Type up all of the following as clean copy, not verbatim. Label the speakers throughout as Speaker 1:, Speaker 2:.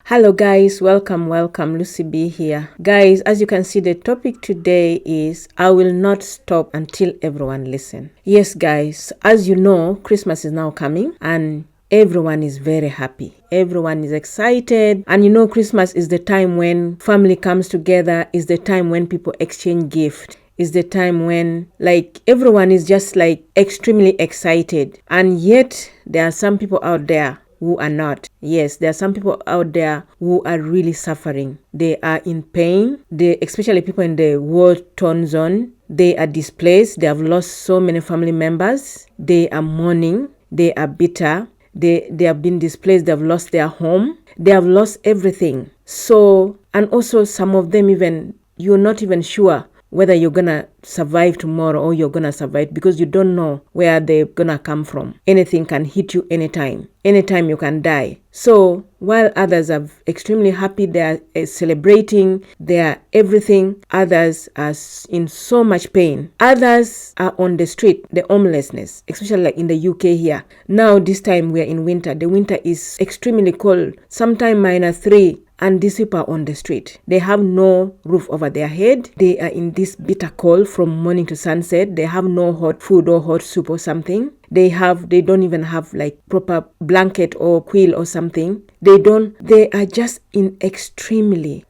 Speaker 1: Hello guys, welcome. Lucy B here. Guys, as you can see, the topic today is I will not stop until everyone listen. Yes guys, as you know, Christmas is now coming and everyone is very happy. Everyone is excited. And you know, Christmas is the time when family comes together, is the time when people exchange gifts. Is the time when everyone is just extremely excited. And yet there are some people out there who are not. Yes, there are some people out there who are really suffering. They are in pain. Especially people in the war-torn zone. They are displaced. They have lost so many family members. They are mourning. They are bitter. They have been displaced. They have lost their home. They have lost everything. So, and also some of them even, you're not even sure whether you're gonna survive tomorrow or you're gonna survive because you don't know where they're gonna come from. Anything can hit you anytime. Anytime you can die. So while others are extremely happy, they are celebrating, they are everything, others are in so much pain. Others are on the street, the homelessness, especially in the UK here. Now this time we are in winter. The winter is extremely cold, sometimes -3. And these people are on the street. They have no roof over their head. They are in this bitter cold from morning to sunset. They have no hot food or hot soup or something. They don't even have proper blanket or quill or something. They are just in extremely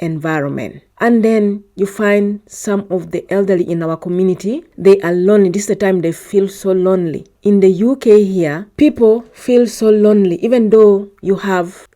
Speaker 1: environment. And then you find some of the elderly in our community, they are lonely. This is the time they feel so lonely. In the UK here, people feel so lonely, even though you have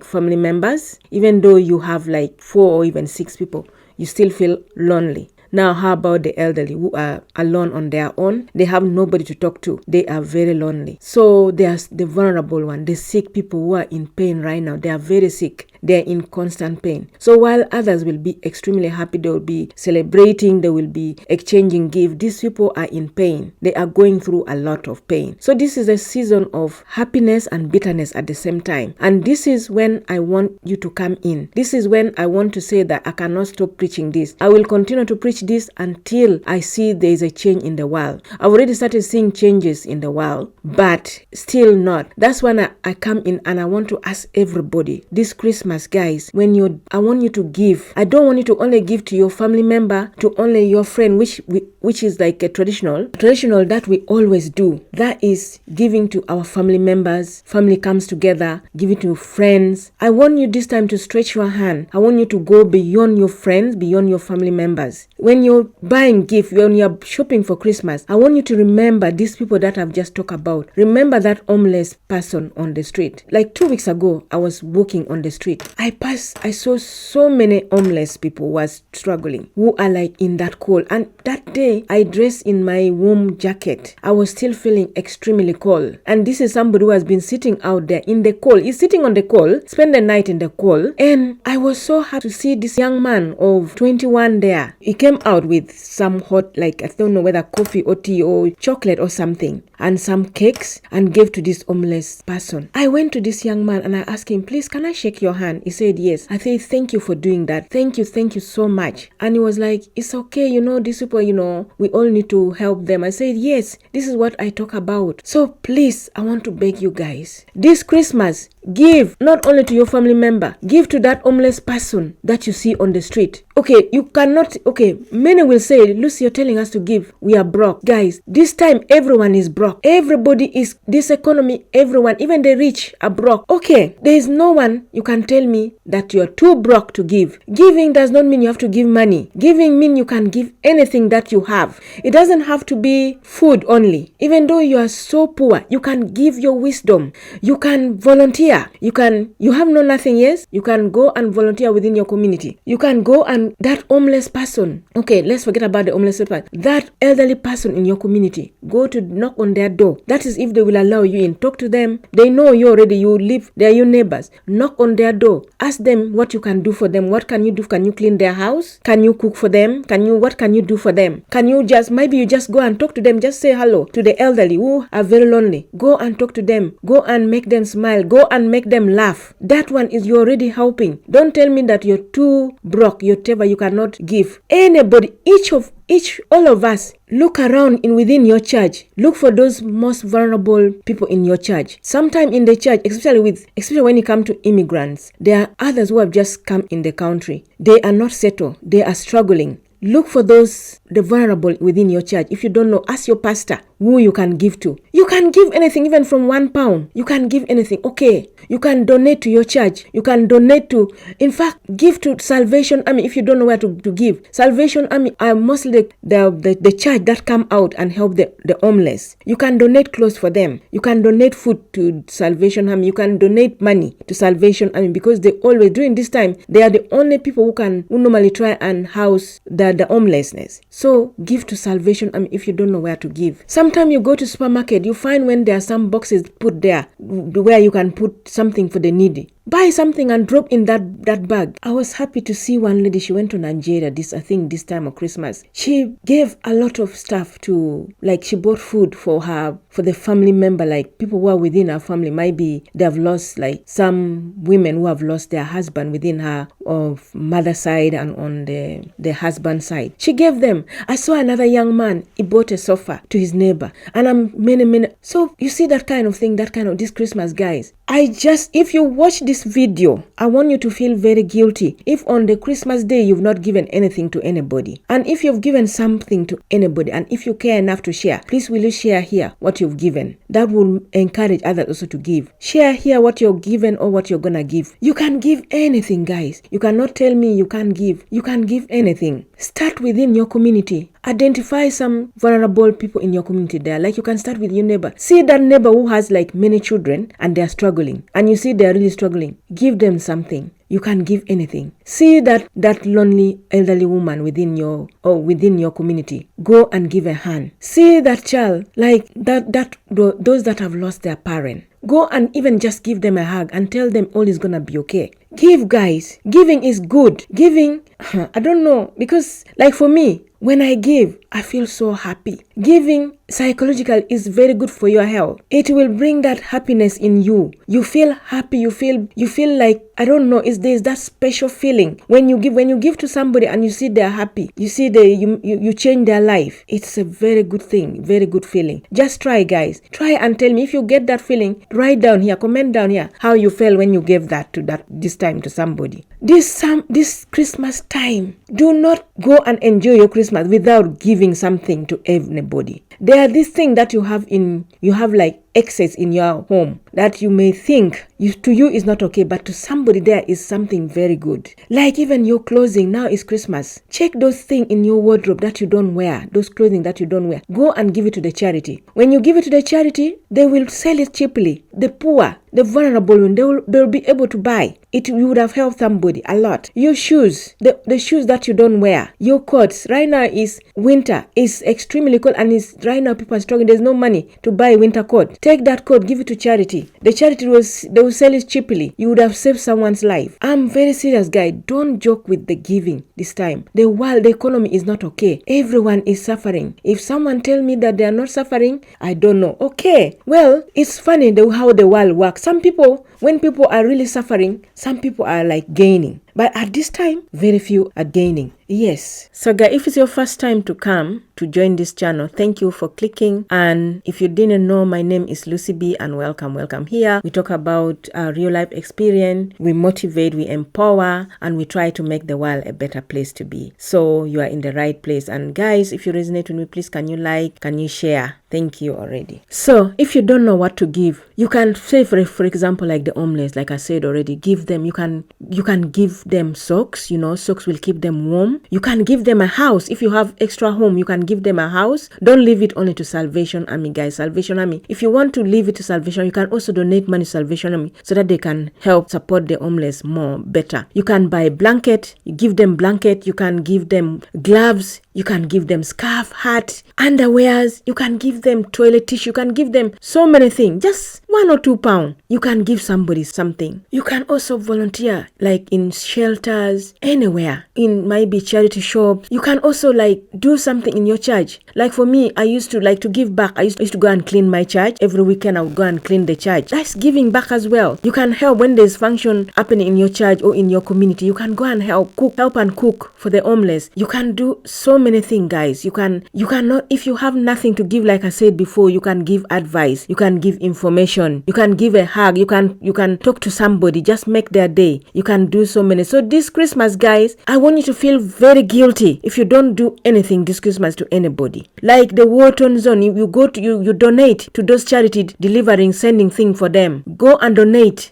Speaker 1: family members, even though you have 4 or even 6 people, you still feel lonely. Now, how about the elderly who are alone on their own? They have nobody to talk to. They are very lonely. So there's the vulnerable one, the sick people who are in pain right now. They are very sick. They are in constant pain. So while others will be extremely happy, they will be celebrating, they will be exchanging gifts, these people are in pain. They are going through a lot of pain. So this is a season of happiness and bitterness at the same time. And this is when I want you to come in. This is when I want to say that I cannot stop preaching this. I will continue to preach this until I see there is a change in the world. I've already started seeing changes in the world, but still not. That's when I come in and I want to ask everybody this Christmas, guys, I want you to give. I don't want you to only give to your family member, to only your friend, which is like a traditional that we always do. That is giving to our family members. Family comes together, give it to friends. I want you this time to stretch your hand. I want you to go beyond your friends, beyond your family members. When you're buying gift, when you're shopping for Christmas, I want you to remember these people that I've just talked about. Remember that homeless person on the street. 2 weeks ago, I was walking on the street. I saw so many homeless people who was struggling, who are in that cold. And that day, I dressed in my warm jacket. I was still feeling extremely cold. And this is somebody who has been sitting out there in the cold. He's sitting on the cold, spend the night in the cold. And I was so happy to see this young man of 21 there. He came out with some hot, I don't know whether coffee or tea or chocolate or something, and some cakes, and gave to this homeless person. I went to this young man and I asked him, please, can I shake your hand? He said yes. I said, thank you for doing that. Thank you so much. And he was like, it's okay, these people, we all need to help them. I said, yes, this is what I talk about. So please, I want to beg you guys, this Christmas, give not only to your family member, give to that homeless person that you see on the street. Okay, many will say, Lucy, you're telling us to give. We are broke. Guys, this time everyone is broke. Everybody is, this economy, everyone, even the rich are broke. Okay, there is no one you can tell me that you're too broke to give. Giving does not mean you have to give money. Giving means you can give anything that you have. It doesn't have to be food only. Even though you are so poor, you can give your wisdom. You can volunteer. You have nothing, yes? You can go and volunteer within your community. You can go and that homeless person. Okay, let's forget about the homeless person. That elderly person in your community, go to knock on their door. That is if they will allow you in. Talk to them. They know you already. You live, they are your neighbors. Knock on their door. Ask them what you can do for them. What can you do? Can you clean their house? Can you cook for them? What can you do for them? Maybe you just go and talk to them. Just say hello to the elderly who are very lonely. Go and talk to them. Go and make them smile. Go and can make them laugh, that one is you're already helping. Don't tell me that you're too broke, whatever, you cannot give. Anybody, all of us, look around within your church. Look for those most vulnerable people in your church. Sometime in the church, especially when you come to immigrants, there are others who have just come in the country. They are not settled. They are struggling. Look for the vulnerable within your church. If you don't know, ask your pastor who you can give to. You can give anything, even from £1. You can give anything. Okay. You can donate to your church. You can donate to, in fact, give to Salvation Army if you don't know where to give. Salvation Army are mostly the church that come out and help the homeless. You can donate clothes for them. You can donate food to Salvation Army. You can donate money to Salvation Army, because they always, during this time, they are the only people who normally try and house the homelessness. So give to Salvation Army if you don't know where to give. Sometimes you go to supermarket, you find when there are some boxes put there where you can put something for the needy. Buy something and drop in that bag. I was happy to see one lady. She went to Nigeria this time of Christmas. She gave a lot of stuff to, like, she bought food for the family member, like people who are within her family. Maybe they have lost, like some women who have lost their husband within her of mother side and on the husband side. She gave them. I saw another young man. He bought a sofa to his neighbor, and many. So you see that kind of thing, this Christmas, guys. If you watch this video, I want you to feel very guilty if on the Christmas day you've not given anything to anybody. And if you've given something to anybody, and if you care enough to share, please will you share here what you've given? That will encourage others also to give. Share here what you're given or what you're gonna give. You can give anything, guys. You cannot tell me you can't give. You can give anything. Start within your community. Identify some vulnerable people in your community there. Like, you can start with your neighbor. See that neighbor who has like many children and they're struggling, and you see they're really struggling. Give them something. You can give anything. See that lonely elderly woman within your community. Go and give a hand. See that child, like those that have lost their parent. Go and even just give them a hug and tell them all is gonna be okay. Give, guys. Giving is good. Giving, I don't know, because like for me, when I give, I feel so happy. Giving psychological is very good for your health. It will bring that happiness in you. You feel happy. You feel like, I don't know, there's that special feeling when you give to somebody and you see they're happy. You see you change their life. It's a very good thing, very good feeling. Just try, guys. Try and tell me if you get that feeling. Write down here, comment down here how you felt when you gave this time to somebody. This Christmas time, do not go and enjoy your Christmas without giving something to anybody. There are these things that you have like excess in your home that you may think to you is not okay, but to somebody there is something very good. Like even your clothing. Now is Christmas. Check those things in your wardrobe that you don't wear, those clothing that you don't wear. Go and give it to the charity. When you give it to the charity, they will sell it cheaply. The poor, the vulnerable one, they'll be able to buy it. You would have helped somebody a lot. Your shoes, the shoes that you don't wear, your coats. Right now is winter. It's extremely cold, and right now people are struggling. There's no money to buy a winter coat. Take that coat, give it to charity. The charity they will sell it cheaply. You would have saved someone's life. I'm very serious, guys. Don't joke with the giving this time. The economy is not okay. Everyone is suffering. If someone tell me that they are not suffering, I don't know. Okay, well, it's funny how the world works. Some people, when people are really suffering, some people are like gaining. But at this time, very few are gaining. Yes. So guys, if it's your first time to join this channel, thank you for clicking. And if you didn't know, my name is Lucy B, and welcome here. We talk about real life experience. We motivate, we empower, and we try to make the world a better place to be. So you are in the right place. And guys, if you resonate with me, please can you share? Thank you already. So if you don't know what to give, you can say for example, like the homeless, like I said already, give them, you can give them socks. Socks will keep them warm. You can give them a house. If you have extra home, you can give them a house. Don't leave it only to Salvation Army, guys. Salvation Army, if you want to leave it to Salvation, you can also donate money to Salvation Army so that they can help support the homeless better. You can buy a blanket. You give them blanket. You can give them gloves. You can give them scarf, hat, underwears. You can give them toilet tissue. You can give them so many things. Just £1 or £2. You can give somebody something. You can also volunteer, like in shelters, anywhere. In maybe charity shop. You can also like do something in your church. Like for me, I used to like to give back. I used to go and clean my church. Every weekend I would go and clean the church. That's giving back as well. You can help when there's function happening in your church or in your community. You can go and help and cook for the homeless. You can do so many things, guys. You cannot, if you have nothing to give, like I said before, you can give advice, you can give information, you can give a hug, you can talk to somebody, just make their day. You can do so many. So this Christmas, guys, I want you to feel very guilty if you don't do anything this Christmas to anybody. Like the war-torn zone, you go to you donate to those charity delivering, sending things for them. Go and donate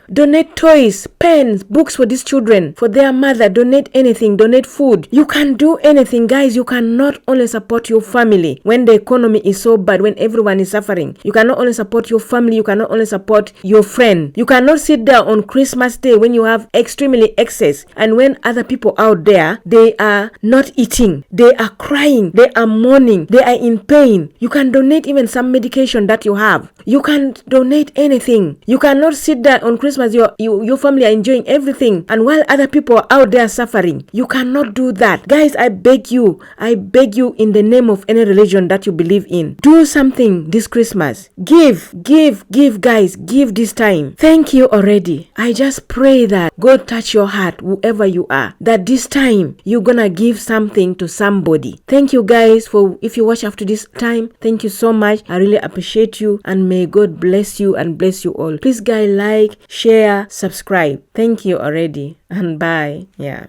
Speaker 1: toys, pens, books for these children, for their mother. Donate anything, donate food. You can do anything, guys. You cannot only support your family when the economy is so bad, when everyone is suffering. You cannot only support your family, you cannot only support your friend. You cannot sit there on Christmas Day when you have extremely excess, and when other people out there, they are not eating, they are crying, they are mourning, they are in pain. You can donate even some medication that you have. You can donate anything. You cannot sit there on Christmas, your family are enjoying everything, and while other people are out there suffering. You cannot do that. Guys, I beg you in the name of any religion that you believe in, do something this Christmas. Give, guys, give this time. Thank you already. I just pray that God touch your heart, whoever you are, that this time you're gonna give something to somebody. Thank you, guys, for if you watch after this time. Thank you so much. I really appreciate you, and may God bless you and bless you all. Please, guys, like, share, subscribe. Thank you already, and bye. Yeah.